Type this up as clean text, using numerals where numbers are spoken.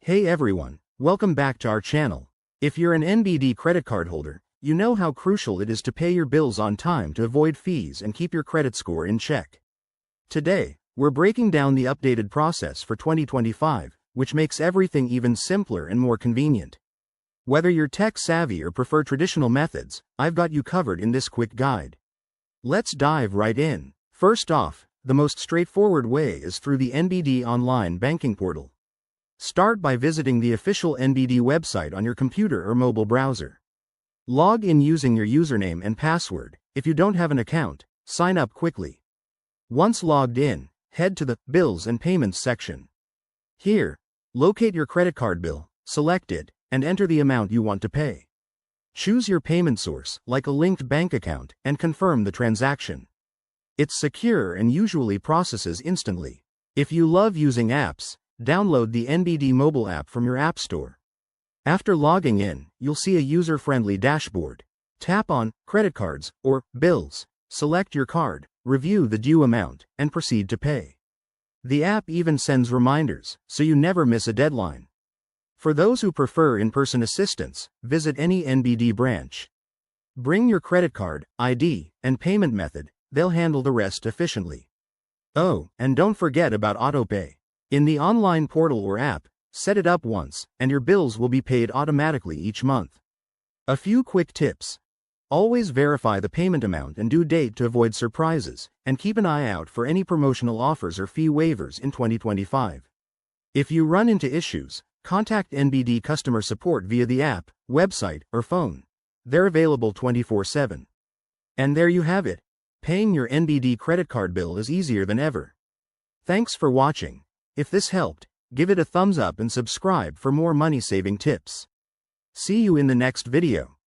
Hey everyone, welcome back to our channel. If you're an NBD credit card holder, you know how crucial it is to pay your bills on time to avoid fees and keep your credit score in check. Today, we're breaking down the updated process for 2025, which makes everything even simpler and more convenient. Whether you're tech-savvy or prefer traditional methods, I've got you covered in this quick guide. Let's dive right in. First off, the most straightforward way is through the NBD online banking portal. Start by visiting the official NBD website on your computer or mobile browser. Log in using your username and password. If you don't have an account, sign up quickly. Once logged in, head to the Bills and Payments section. Here, locate your credit card bill, select it, and enter the amount you want to pay. Choose your payment source, like a linked bank account, and confirm the transaction. It's secure and usually processes instantly. If you love using apps, download the NBD mobile app from your app store. After logging in, you'll see a user-friendly dashboard. Tap on Credit Cards or Bills, select your card, review the due amount, and proceed to pay. The app even sends reminders, so you never miss a deadline. For those who prefer in-person assistance, visit any NBD branch. Bring your credit card, ID, and payment method, they'll handle the rest efficiently. Oh, and don't forget about autopay. In the online portal or app, set it up once, and your bills will be paid automatically each month. A few quick tips. Always verify the payment amount and due date to avoid surprises, and keep an eye out for any promotional offers or fee waivers in 2025. If you run into issues, contact NBD customer support via the app, website, or phone. They're available 24/7. And there you have it. Paying your NBD credit card bill is easier than ever. Thanks for watching. If this helped, give it a thumbs up and subscribe for more money-saving tips. See you in the next video.